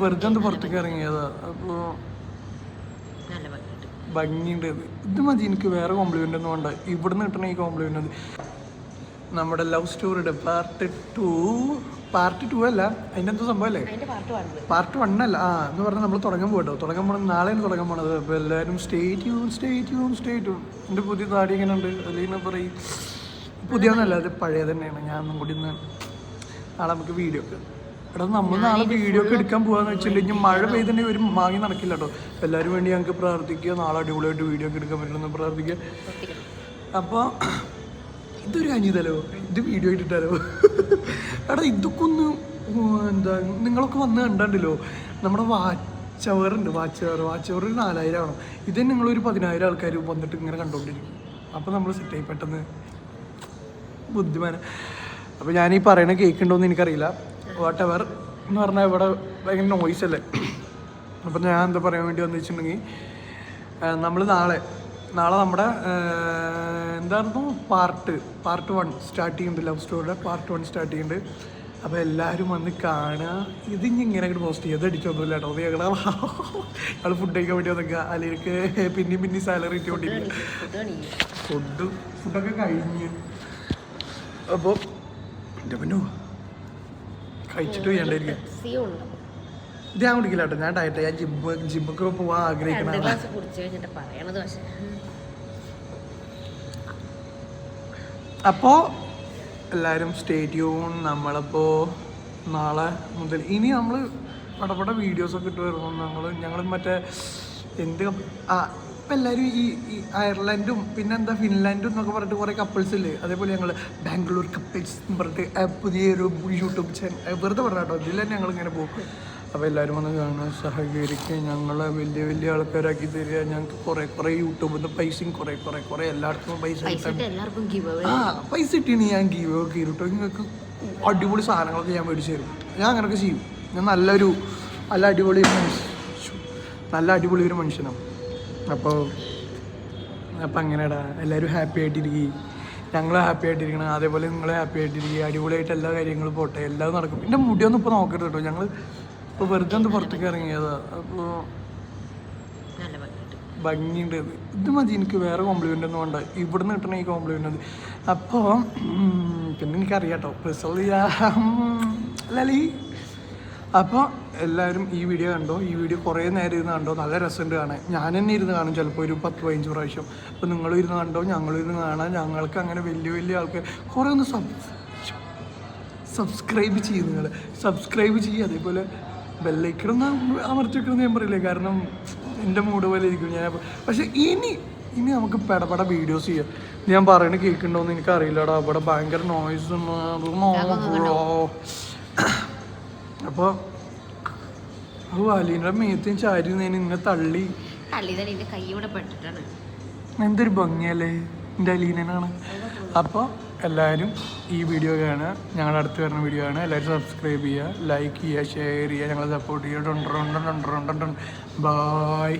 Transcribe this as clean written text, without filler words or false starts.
വെറുതെ ഒന്ന് പുറത്തേക്ക് ഇറങ്ങിയതാ. അപ്പോൾ ഭംഗിയുണ്ട്. ഇത് മതി, എനിക്ക് വേറെ കോംപ്ലിമെൻ്റ് ഒന്നും വേണ്ട. ഇവിടുന്ന് കിട്ടണ ഈ കോംപ്ലിമെൻ്റ് മതി. നമ്മുടെ ലവ് സ്റ്റോറിയുടെ പാർട്ട് 2 അല്ല, അതിൻ്റെ എന്തോ സംഭവം അല്ലേ, പാർട്ട് 1 അല്ല. എന്ന് പറഞ്ഞാൽ നമ്മൾ തുടങ്ങാൻ പോകണം. നാളെയാണ് തുടങ്ങാൻ പോണത്. അപ്പോൾ എല്ലാവരും സ്റ്റേ ട്യൂൺ. എൻ്റെ പുതിയ താടി ഇങ്ങനെ ഉണ്ട്. അല്ലെങ്കിൽ പറയും പുതിയൊന്നല്ല, അത് പഴയ തന്നെയാണ്. ഞാൻ ഒന്നും കൂടി ഇന്ന് നാളെ നമുക്ക് വീഡിയോ ഒക്കെ എടാ, നമ്മൾ നാളെ വീഡിയോ ഒക്കെ എടുക്കാൻ പോകാന്ന് വെച്ചിട്ടുണ്ടെങ്കിൽ മഴ പെയ്തിട്ടുണ്ടെങ്കിൽ ഒരു മാങ്ങി നടക്കില്ല കേട്ടോ. എല്ലാവരും വേണ്ടി ഞങ്ങൾക്ക് പ്രാർത്ഥിക്കുക, നാളെ അടിപൊളിയായിട്ട് വീഡിയോ ഒക്കെ എടുക്കാൻ പറ്റുമെന്ന് പ്രാർത്ഥിക്കുക. അപ്പോൾ ഇതൊരു അനിതലോ, ഇത് വീഡിയോ ഇട്ടിട്ടാലോ. എടാ ഇതൊക്കെ ഒന്ന് എന്താ, നിങ്ങളൊക്കെ വന്ന് കണ്ടല്ലോ. നമ്മുടെ വാച്ച് അവർ 4000 ആവണം. ഇത് നിങ്ങളൊരു 10,000 ആൾക്കാർ വന്നിട്ട് ഇങ്ങനെ കണ്ടുകൊണ്ടിരിക്കും. അപ്പോൾ നമ്മൾ സെറ്റായി പെട്ടെന്ന് ബുദ്ധിമാനം. അപ്പോൾ ഞാനീ പറയണ കേൾക്കുന്നുണ്ടോയെന്ന് എനിക്കറിയില്ല. വാട്ടെവർ എന്ന് പറഞ്ഞാൽ ഇവിടെ ഭയങ്കര നോയ്സ് അല്ലേ. അപ്പം ഞാൻ എന്താ പറയാൻ വേണ്ടി വന്നു വെച്ചിട്ടുണ്ടെങ്കിൽ, നമ്മൾ നാളെ നമ്മുടെ എന്തായിരുന്നു പാർട്ട് 1 സ്റ്റാർട്ട് ചെയ്യുന്നുണ്ട്. ലവ് സ്റ്റോറിയുടെ പാർട്ട് 1 സ്റ്റാർട്ട് ചെയ്യുന്നുണ്ട്. അപ്പോൾ എല്ലാവരും വന്ന് കാണുക. ഇത് ഇങ്ങനെ അങ്ങോട്ട് പോസ്റ്റ് ചെയ്യുക. അത് അടിച്ചൊന്നുമില്ല കേട്ടോ. അത് ഞങ്ങൾ ഫുഡ് കഴിക്കാൻ വേണ്ടി വന്നിക്കുക. അല്ലെങ്കിൽ പിന്നെയും സാലറി ഇട്ടുകൊണ്ടിരിക്കുക. ഫുഡൊക്കെ കഴിഞ്ഞ് അപ്പോൾ എൻ്റെ പിന്നോ കഴിച്ചിട്ട് ചെയ്യണ്ടായിരിക്കും. ഇത് ഞാൻ കുടിക്കില്ല കേട്ടോ. ഞാൻ ഡയറ്റ്, ഞാൻ ജിമ്മൊക്കെ പോകാൻ ആഗ്രഹിക്കണം. അപ്പോൾ എല്ലാവരും സ്റ്റേ ട്യൂൺ. നമ്മളിപ്പോൾ നാളെ മുതൽ ഇനി നമ്മൾ പടപട വീഡിയോസൊക്കെ ഇട്ട് വരുമ്പോൾ ഞങ്ങൾ മറ്റേ എന്ത് ഇപ്പം എല്ലാവരും ഈ അയർലൻഡും പിന്നെന്താ ഫിൻലാൻഡും എന്നൊക്കെ പറഞ്ഞിട്ട് കുറേ കപ്പിൾസ് ഇല്ലേ. അതേപോലെ ഞങ്ങൾ ബാംഗ്ലൂർ കപ്പിൾസ് എന്ന് പറഞ്ഞിട്ട് പുതിയൊരു യൂട്യൂബ് ചാനൽ വെറുതെ പറഞ്ഞ കേട്ടോ. ഇതിൽ തന്നെ ഞങ്ങളിങ്ങനെ പോകും. അപ്പോൾ എല്ലാവരും വന്ന് കാണുക, സഹകരിക്കുക, ഞങ്ങളെ വലിയ വലിയ ആൾക്കാരാക്കി തരിക. ഞങ്ങൾക്ക് കുറേ യൂട്യൂബിൽ നിന്ന് പൈസയും കുറേ എല്ലായിടത്തും പൈസ പൈസ ഇട്ടിന് ഞാൻ ഗീവ് ഒക്കെ ചെയ്തിട്ടോ. നിങ്ങൾക്ക് അടിപൊളി സാധനങ്ങളൊക്കെ ഞാൻ മേടിച്ച് തരും. ഞാൻ അങ്ങനെയൊക്കെ ചെയ്യും. ഞാൻ നല്ല അടിപൊളി ഒരു മനുഷ്യനാണ്. അപ്പോൾ അങ്ങനെടാ, എല്ലാവരും ഹാപ്പി ആയിട്ടിരിക്കുക, ഞങ്ങൾ ഹാപ്പി ആയിട്ടിരിക്കണം. അതേപോലെ നിങ്ങൾ ഹാപ്പി ആയിട്ടിരിക്കുക. അടിപൊളിയായിട്ട് എല്ലാ കാര്യങ്ങളും പോട്ടെ, എല്ലാം നടക്കും. എൻ്റെ മുടിയൊന്നും ഇപ്പോൾ നോക്കരുത് കേട്ടോ. ഞങ്ങൾ ഇപ്പോൾ വെറുതെ ഒന്ന് പുറത്തേക്ക് ഇറങ്ങിയതാ. അപ്പോൾ ഭംഗിയുണ്ട്. ഇത് മതി, എനിക്ക് വേറെ കോംപ്ലിമെൻ്റ് ഒന്നും വേണ്ട. ഇവിടുന്ന് കിട്ടണ ഈ കോംപ്ലിമെൻ്റ് മതി. അപ്പോൾ പിന്നെ എനിക്കറിയാം കേട്ടോ പേഴ്സണലി അല്ലേ. അപ്പോൾ എല്ലാവരും ഈ വീഡിയോ കണ്ടോ. ഈ വീഡിയോ കുറേ നേരം ഇരുന്ന് കണ്ടോ. നല്ല രസമുണ്ട് കാണാൻ. ഞാൻ തന്നെ ഇരുന്ന് കാണും ചിലപ്പോൾ ഒരു 10-15 പ്രാവശ്യം. അപ്പോൾ നിങ്ങളും ഇരുന്ന് കണ്ടോ, ഞങ്ങളും ഇരുന്ന് കാണാം. ഞങ്ങൾക്ക് അങ്ങനെ വലിയ ആൾക്കാർ കുറേ ഒന്ന് സബ്സ്ക്രൈബ് ചെയ്യും. നിങ്ങൾ സബ്സ്ക്രൈബ് ചെയ്യുക. അതേപോലെ ബെല്ലൈക്കണൊന്ന് അമർത്തി വെക്കണമെന്ന് ഞാൻ പറയില്ലേ. കാരണം എൻ്റെ മൂഡ് പോലെ ഇരിക്കും ഞാൻ. പക്ഷേ ഇനി നമുക്ക് പെടപെട വീഡിയോസ് ചെയ്യാം. ഞാൻ പറയണ കേൾക്കുന്നുണ്ടോയെന്ന് എനിക്കറിയില്ലടാ. അവിടെ ഭയങ്കര നോയ്സ്. അപ്പോൾ അലീനയുടെ മേത്തും ചാരി ഞാൻ ഇങ്ങനെ തള്ളി. എന്തൊരു ഭംഗിയല്ലേ എൻ്റെ അലീനാണ്. അപ്പോൾ എല്ലാവരും ഈ വീഡിയോ കാണുക. ഞങ്ങളുടെ അടുത്ത് വരുന്ന വീഡിയോ ആണ്. എല്ലാവരും സബ്സ്ക്രൈബ് ചെയ്യുക, ലൈക്ക് ചെയ്യുക, ഷെയർ ചെയ്യുക, ഞങ്ങളെ സപ്പോർട്ട് ചെയ്യുക. ബൈ.